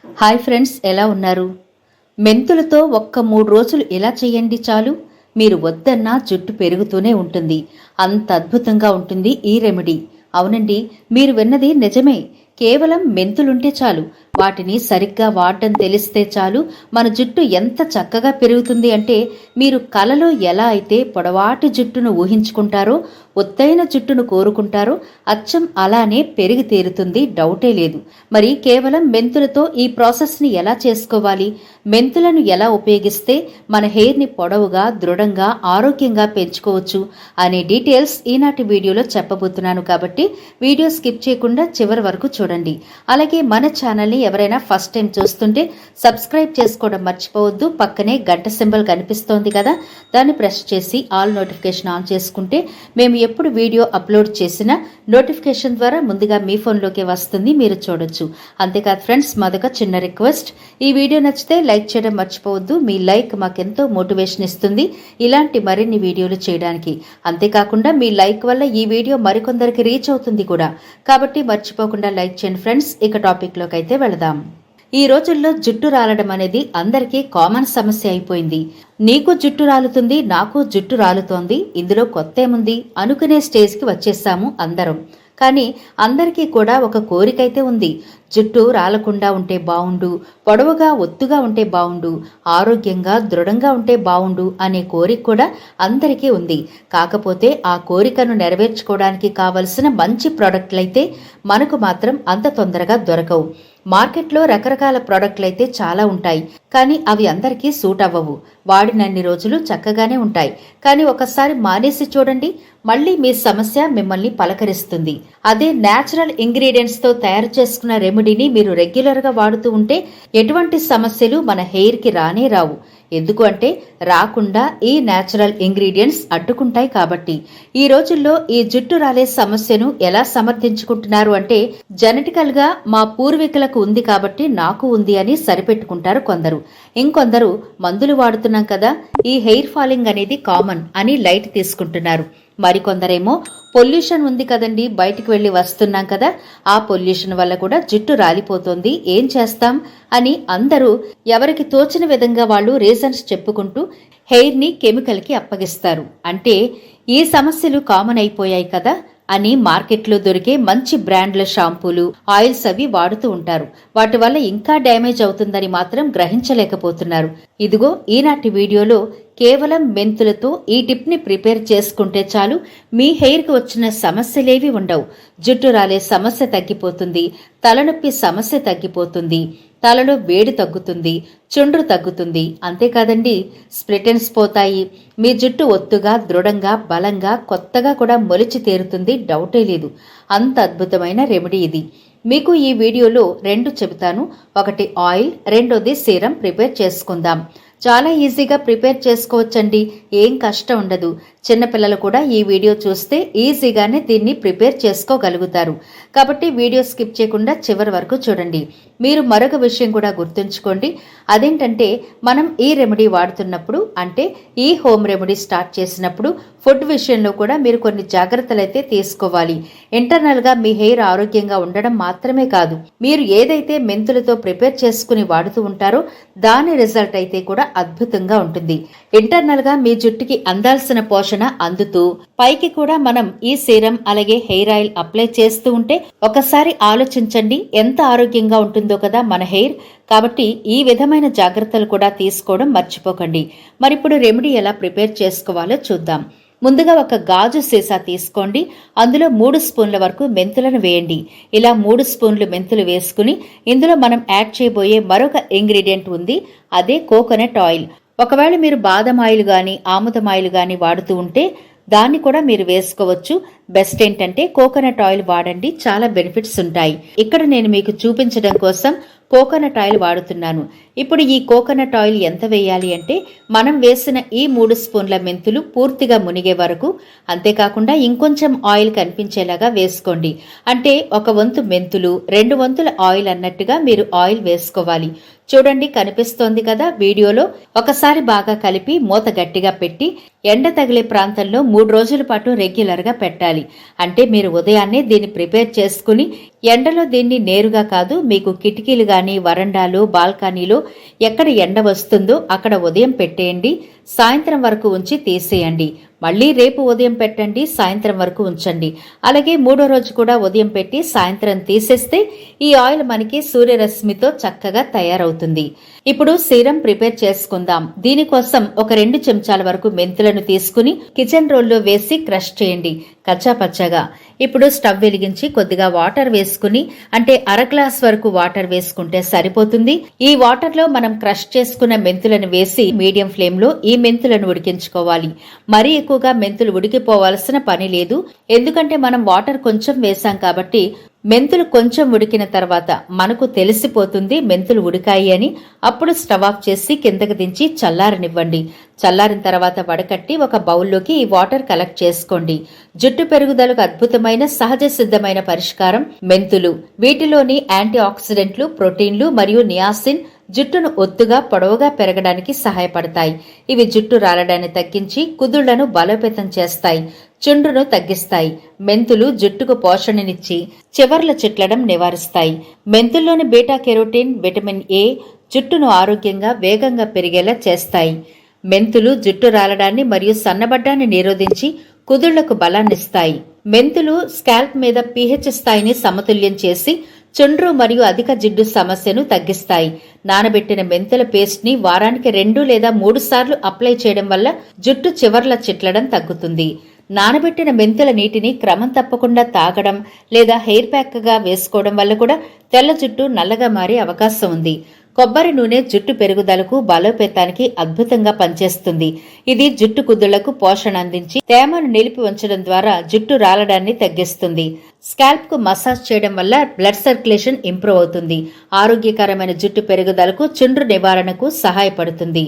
Hi friends, ఎలా ఉన్నారు? మెంతులతో ఒక్క 3 రోజులు ఇలా చేయండి చాలు. మీరు వద్దన్నా జుట్టు పెరుగుతూనే ఉంటుంది. అంత అద్భుతంగా ఉంటుంది ఈ రెమెడీ. అవునండి, మీరు విన్నది నిజమే. కేవలం మెంతులుంటే చాలు, వాటిని సరిగ్గా వాడడం తెలిస్తే చాలు, మన జుట్టు ఎంత చక్కగా పెరుగుతుంది అంటే మీరు కలలో ఎలా అయితే పొడవాటి జుట్టును ఊహించుకుంటారో, ఒత్తైన జుట్టును కోరుకుంటారో అచ్చం అలానే పెరిగి తీరుతుంది, డౌటే లేదు. మరి కేవలం మెంతులతో ఈ ప్రాసెస్ని ఎలా చేసుకోవాలి, మెంతులను ఎలా ఉపయోగిస్తే మన హెయిర్ని పొడవుగా, దృఢంగా, ఆరోగ్యంగా పెంచుకోవచ్చు అనే డీటెయిల్స్ ఈనాటి వీడియోలో చెప్పబోతున్నాను. కాబట్టి వీడియో స్కిప్ చేయకుండా చివరి వరకు చూడండి. అలాగే మన ఛానల్ని ఎవరైనా ఫస్ట్ టైం చూస్తుంటే సబ్స్క్రైబ్ చేసుకోవడం మర్చిపోవద్దు. పక్కనే గంట సింబల్ కనిపిస్తోంది కదా, దాన్ని ప్రెస్ చేసి ఆల్ నోటిఫికేషన్ ఆన్ చేసుకుంటే మేము ఎప్పుడు వీడియో అప్లోడ్ చేసినా నోటిఫికేషన్ ద్వారా ముందుగా మీ ఫోన్లోకి వస్తుంది, మీరు చూడొచ్చు. అంతేకాదు ఫ్రెండ్స్, మాదొక చిన్న రిక్వెస్ట్, ఈ వీడియో నచ్చితే లైక్ చేయడం మర్చిపోవద్దు. మీ లైక్ మాకెంతో మోటివేషన్ ఇస్తుంది ఇలాంటి మరిన్ని వీడియోలు చేయడానికి. అంతేకాకుండా మీ లైక్ వల్ల ఈ వీడియో మరికొందరికి రీచ్ అవుతుంది కూడా, కాబట్టి మర్చిపోకుండా లైక్ చేయండి ఫ్రెండ్స్. ఇక టాపిక్లోకి అయితే వెళదాం. ఈ రోజుల్లో జుట్టు రాలడం అనేది అందరికీ కామన్ సమస్య అయిపోయింది. నీకు జుట్టు రాలుతుంది, నాకు జుట్టు రాలుతోంది, ఇందులో కొత్త ఏముంది అనుకునే స్టేజ్కి వచ్చేసాము అందరం. కానీ అందరికీ కూడా ఒక కోరికైతే ఉంది. జుట్టు రాలకుండా ఉంటే బావుండు, పొడవుగా ఒత్తుగా ఉంటే బావుండు, ఆరోగ్యంగా దృఢంగా ఉంటే బావుండు అనే కోరిక కూడా అందరికీ ఉంది. కాకపోతే ఆ కోరికను నెరవేర్చుకోవడానికి కావలసిన మంచి ప్రోడక్ట్లయితే మనకు మాత్రం అంత తొందరగా దొరకవు. మార్కెట్లో రకరకాల ప్రోడక్ట్లయితే చాలా ఉంటాయి, కానీ అవి అందరికీ సూట్ అవ్వవు. వాడినన్ని రోజులు చక్కగానే ఉంటాయి, కానీ ఒకసారి మానేసి చూడండి, మళ్ళీ మీ సమస్య మిమ్మల్ని పలకరిస్తుంది. అదే నేచురల్ ఇంగ్రీడియంట్స్తో తయారు చేసుకున్న రెమెడీని మీరు రెగ్యులర్గా వాడుతూ ఉంటే ఎటువంటి సమస్యలు మన హెయిర్కి రానే రావు. ఎందుకు అంటే రాకుండా ఈ నేచురల్ ఇంగ్రీడియంట్స్ అడ్డుకుంటాయి కాబట్టి. ఈ రోజుల్లో ఈ జుట్టు రాలే సమస్యను ఎలా సమర్థించుకుంటున్నారు అంటే, జెనెటికల్ గా మా పూర్వీకులకు ఉంది కాబట్టి నాకు ఉంది అని సరిపెట్టుకుంటారు కొందరు. ఇంకొందరు మందులు వాడుతున్నాం కదా, ఈ హెయిర్ ఫాలింగ్ అనేది కామన్ అని లైట్ తీసుకుంటున్నారు. మరికొందరేమో పొల్యూషన్ ఉంది కదండి, బయటికి వెళ్లి వస్తున్నాం కదా, ఆ పొల్యూషన్ వల్ల కూడా జుట్టు రాలిపోతుంది, ఏం చేస్తాం అని అందరూ ఎవరికి తోచిన విధంగా వాళ్ళు రీజన్స్ చెప్పుకుంటూ హెయిర్ని కెమికల్కి అప్పగిస్తారు. అంటే ఈ సమస్యలు కామన్ అయిపోయాయి కదా అని మార్కెట్లో దొరికే మంచి బ్రాండ్ల షాంపూలు, ఆయిల్స్ అవి వాడుతూ ఉంటారు. వాటి వల్ల ఇంకా డ్యామేజ్ అవుతుందని మాత్రం గ్రహించలేకపోతున్నారు. ఇదిగో ఈనాటి వీడియోలో కేవలం మెంతులతో ఈ టిప్ ని ప్రిపేర్ చేసుకుంటే చాలు, మీ హెయిర్ కి వచ్చిన సమస్యలేవి ఉండవు. జుట్టు రాలే సమస్య తగ్గిపోతుంది, తలనొప్పి సమస్య తగ్గిపోతుంది, తలలో వేడి తగ్గుతుంది, చుండ్రు తగ్గుతుంది. అంతేకాదండి, స్ప్లిటెన్స్ పోతాయి, మీ జుట్టు ఒత్తుగా, దృఢంగా, బలంగా, కొత్తగా కూడా మొలిచి తేరుతుంది, డౌటే లేదు. అంత అద్భుతమైన రెమెడీ ఇది. మీకు ఈ వీడియోలో 2 చెబుతాను. ఒకటి ఆయిల్, రెండోది సీరం ప్రిపేర్ చేసుకుందాం. చాలా ఈజీగా ప్రిపేర్ చేసుకోవచ్చండి, ఏం కష్టం ఉండదు. చిన్నపిల్లలు కూడా ఈ వీడియో చూస్తే ఈజీగానే దీన్ని ప్రిపేర్ చేసుకోగలుగుతారు. కాబట్టి వీడియో స్కిప్ చేయకుండా చివరి వరకు చూడండి. మీరు మరొక విషయం కూడా గుర్తుంచుకోండి, అదేంటంటే మనం ఈ రెమెడీ వాడుతున్నప్పుడు, అంటే ఈ హోమ్ రెమెడీ స్టార్ట్ చేసినప్పుడు ఫుడ్ విషయంలో కూడా మీరు కొన్ని జాగ్రత్తలు అయితే తీసుకోవాలి. ఇంటర్నల్ గా మీ హెయిర్ ఆరోగ్యంగా ఉండడం మాత్రమే కాదు, మీరు ఏదైతే మెంతులతో ప్రిపేర్ చేసుకుని వాడుతూ ఉంటారో దాని రిజల్ట్ అయితే కూడా అద్భుతంగా ఉంటుంది. ఇంటర్నల్ గా మీ జుట్టుకి అందాల్సిన పోషణ అందుతూ పైకి కూడా మనం ఈ సీరం అలాగే హెయిర్ ఆయిల్ అప్లై చేస్తూ ఉంటే ఒకసారి ఆలోచించండి, ఎంత ఆరోగ్యంగా ఉంటుందో కదా మన హెయిర్. కాబట్టి ఈ విధమైన జాగ్రత్తలు కూడా తీసుకోవడం మర్చిపోకండి. మరిప్పుడు రెమెడీ ఎలా ప్రిపేర్ చేసుకోవాలో చూద్దాం. ముందుగా ఒక గాజు సీసా తీసుకోండి, అందులో 3 స్పూన్ల వరకు మెంతులను వేయండి. ఇలా 3 స్పూన్లు మెంతులు వేసుకుని ఇందులో మనం యాడ్ చేయబోయే మరొక ఇంగ్రీడియంట్ ఉంది, అదే కోకోనట్ ఆయిల్. ఒకవేళ మీరు బాదం ఆయిల్ గాని, ఆముదం ఆయిల్ గాని వాడుతూ ఉంటే దాన్ని కూడా మీరు వేసుకోవచ్చు. బెస్ట్ ఏంటంటే కోకోనట్ ఆయిల్ వాడండి, చాలా బెనిఫిట్స్ ఉంటాయి. ఇక్కడ నేను మీకు చూపించడం కోసం కోకోనట్ ఆయిల్ వాడుతున్నాను. ఇప్పుడు ఈ కోకోనట్ ఆయిల్ ఎంత వేయాలి అంటే, మనం వేసిన ఈ 3 స్పూన్ల మెంతులు పూర్తిగా మునిగే వరకు, అంతేకాకుండా ఇంకొంచెం ఆయిల్ కనిపించేలాగా వేసుకోండి. అంటే 1 వంతు మెంతులు, 2 వంతుల ఆయిల్ అన్నట్టుగా మీరు ఆయిల్ వేసుకోవాలి. చూడండి, కనిపిస్తోంది కదా వీడియోలో. ఒకసారి బాగా కలిపి మూత గట్టిగా పెట్టి ఎండ తగిలే ప్రాంతంలో 3 రోజుల పాటు రెగ్యులర్ గా పెట్టాలి. చేయాలి. అంటే మీరు ఉదయాన్నే దీన్ని ప్రిపేర్ చేసుకుని ఎండలో దీన్ని నేరుగా కాదు, మీకు కిటికీలు గాని వరండాలు బాల్కనీలో ఎక్కడ ఎండ వస్తుందో అక్కడ ఉదయం పెట్టేయండి. సాయంత్రం వరకు ఉంచి తీసేయండి. మళ్ళీ రేపు ఉదయం పెట్టండి, సాయంత్రం వరకు ఉంచండి. అలాగే మూడో రోజు కూడా ఉదయం పెట్టి సాయంత్రం తీసేస్తే ఈ ఆయిల్ మనకి సూర్యరశ్మితో చక్కగా తయారవుతుంది. ఇప్పుడు సీరం ప్రిపేర్ చేసుకుందాం. దీనికోసం ఒక 2 చెంచాల వరకు మెంతులను తీసుకుని కిచెన్ రోల్లో వేసి క్రష్ చేయండి కచ్చాపచ్చాగా. ఇప్పుడు స్టవ్ వెలిగించి కొద్దిగా వాటర్ వేసుకుని, అంటే అర గ్లాస్ వరకు వాటర్ వేసుకుంటే సరిపోతుంది. ఈ వాటర్ లో మనం క్రష్ చేసుకున్న మెంతులను వేసి మీడియం ఫ్లేమ్ లో ఈ మెంతులను ఉడికించుకోవాలి. మరీ ఎక్కువగా మెంతులు ఉడికిపోవాల్సిన పని లేదు, ఎందుకంటే మనం వాటర్ కొంచెం వేసాం కాబట్టి మెంతులు కొంచెం ఉడికిన తర్వాత మనకు తెలిసిపోతుంది మెంతులు ఉడికాయి అని. అప్పుడు స్టవ్ ఆఫ్ చేసి కిందకి దించి చల్లారనివ్వండి. చల్లారిన తర్వాత వడకట్టి ఒక బౌల్లోకి ఈ వాటర్ కలెక్ట్ చేసుకోండి. జుట్టు పెరుగుదలకు అద్భుతమైన సహజ సిద్ధమైన పరిష్కారం మెంతులు. వీటిలోని యాంటీ ఆక్సిడెంట్లు, ప్రోటీన్లు మరియు నియాసిన్ జుట్టును ఒత్తుగా పొడవుగా పెరగడానికి సహాయపడతాయి. ఇవి జుట్టు రాలడాన్ని తగ్గించి కుదుళ్లను బలోపేతం చేస్తాయి, చుండ్రును తగ్గిస్తాయి. మెంతులు జుట్టుకు పోషణనిచ్చి చివర్ల చిట్లడం నివారిస్తాయి. మెంతుల్లోని బీటా కెరోటిన్, విటమిన్ ఏ జుట్టును ఆరోగ్యంగా వేగంగా పెరిగేలా చేస్తాయి. మెంతులు జుట్టు రాలడాన్ని మరియు సన్నబడ్డాన్ని నిరోధించి కుదుళ్లకు బలాన్నిస్తాయి. మెంతులు స్కాల్ప్ మీద pH స్థాయిని సమతుల్యం చేసి చుండ్రు మరియు అధిక జిడ్డు సమస్యను తగ్గిస్తాయి. నానబెట్టిన మెంతుల పేస్ట్ ని వారానికి 2 లేదా 3 సార్లు అప్లై చేయడం వల్ల జుట్టు చివర్ల చిట్లడం తగ్గుతుంది. నానబెట్టిన మెంతుల నీటిని క్రమం తప్పకుండా తాగడం లేదా హెయిర్ ప్యాక్ గా వేసుకోవడం వల్ల కూడా తెల్ల జుట్టు నల్లగా మారే అవకాశం ఉంది. కొబ్బరి నూనె జుట్టు పెరుగుదలకు బలోపేతానికి అద్భుతంగా పనిచేస్తుంది. ఇది జుట్టు కుదుళ్లకు పోషణ అందించి తేమను నిలిపి ఉంచడం ద్వారా జుట్టు రాలడాన్ని తగ్గిస్తుంది. స్కాల్ప్ కు మసాజ్ చేయడం వల్ల బ్లడ్ సర్క్యులేషన్ ఇంప్రూవ్ అవుతుంది. ఆరోగ్యకరమైన జుట్టు పెరుగుదలకు, చుండ్రు నివారణకు సహాయపడుతుంది.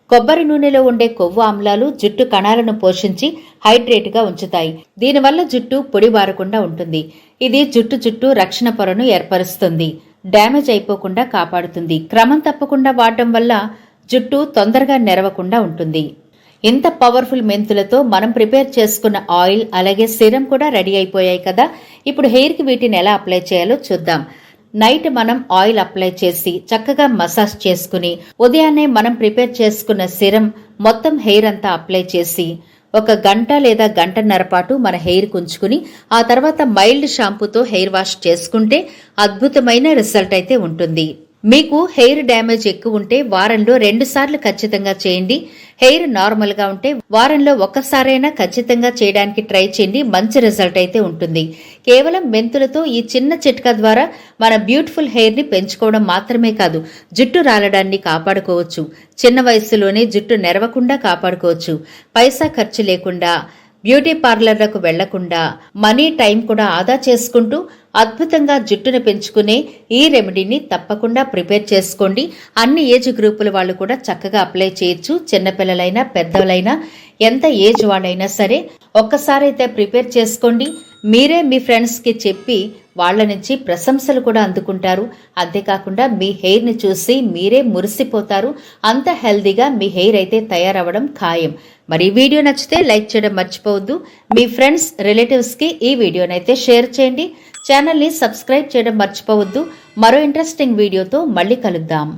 కొబ్బరి నూనెలో ఉండే కొవ్వు ఆమ్లాలు జుట్టు కణాలను పోషించి హైడ్రేట్ గా ఉంచుతాయి. దీనివల్ల జుట్టు పొడిబారకుండా ఉంటుంది. ఇది జుట్టు రక్షణ పొరను ఏర్పరుస్తుంది, డ్యామేజ్ అయిపోకుండా కాపాడుతుంది. క్రమం తప్పకుండా వాడడం వల్ల జుట్టు తొందరగా నెరవకుండా ఉంటుంది. ఇంత పవర్ఫుల్ మెంతులతో మనం ప్రిపేర్ చేసుకున్న ఆయిల్ అలాగే సీరం కూడా రెడీ అయిపోయాయి కదా. ఇప్పుడు హెయిర్ కి వీటిని ఎలా అప్లై చేయాలో చూద్దాం. నైట్ మనం ఆయిల్ అప్లై చేసి చక్కగా మసాజ్ చేసుకుని ఉదయాన్నే మనం ప్రిపేర్ చేసుకున్న సీరం మొత్తం హెయిర్ అంతా అప్లై చేసి ఒక గంట లేదా గంటన్నర పాటు మన హెయిర్ కుంచుకుని ఆ తర్వాత మైల్డ్ షాంపూతో హెయిర్ వాష్ చేసుకుంటే అద్భుతమైన రిజల్ట్ అయితే ఉంటుంది. మీకు హెయిర్ డ్యామేజ్ ఎక్కువ ఉంటే వారంలో 2 సార్లు ఖచ్చితంగా చేయండి. హెయిర్ నార్మల్ గా ఉంటే వారంలో ఒక్కసారైనా ఖచ్చితంగా చేయడానికి ట్రై చేయండి. మంచి రిజల్ట్ అయితే ఉంటుంది. కేవలం మెంతులతో ఈ చిన్న చిట్కా ద్వారా మన బ్యూటిఫుల్ హెయిర్ ని పెంచుకోవడం మాత్రమే కాదు, జుట్టు రాలడాన్ని కాపాడుకోవచ్చు. చిన్న వయసులోనే జుట్టు నెరవకుండా కాపాడుకోవచ్చు. పైసా ఖర్చు లేకుండా, బ్యూటీ పార్లర్లకు వెళ్లకుండా, మనీ టైం కూడా ఆదా చేసుకుంటూ అద్భుతంగా జుట్టును పెంచుకునే ఈ రెమెడీని తప్పకుండా ప్రిపేర్ చేసుకోండి. అన్ని ఏజ్ గ్రూపుల వాళ్ళు కూడా చక్కగా అప్లై చేయొచ్చు. చిన్నపిల్లలైనా పెద్దలైనా ఎంత ఏజ్ వాళ్ళైనా సరే ఒక్కసారి అయితే ప్రిపేర్ చేసుకోండి. మీరే మీ ఫ్రెండ్స్ కి చెప్పి వాళ్ల నుంచి ప్రశంసలు కూడా అందుకుంటారు. అంతేకాకుండా మీ హెయిర్ ని చూసి మీరే మురిసిపోతారు. అంత హెల్దీగా మీ హెయిర్ అయితే తయారవడం ఖాయం. మరి వీడియో నచ్చితే లైక్ చేయడం మర్చిపోవద్దు. మీ ఫ్రెండ్స్ రిలేటివ్స్ కి ఈ వీడియోనైతే షేర్ చేయండి. ఛానల్ ని సబ్స్క్రైబ్ చేయడం మర్చిపోవద్దు. మరో ఇంట్రెస్టింగ్ వీడియోతో మళ్ళీ కలుద్దాం.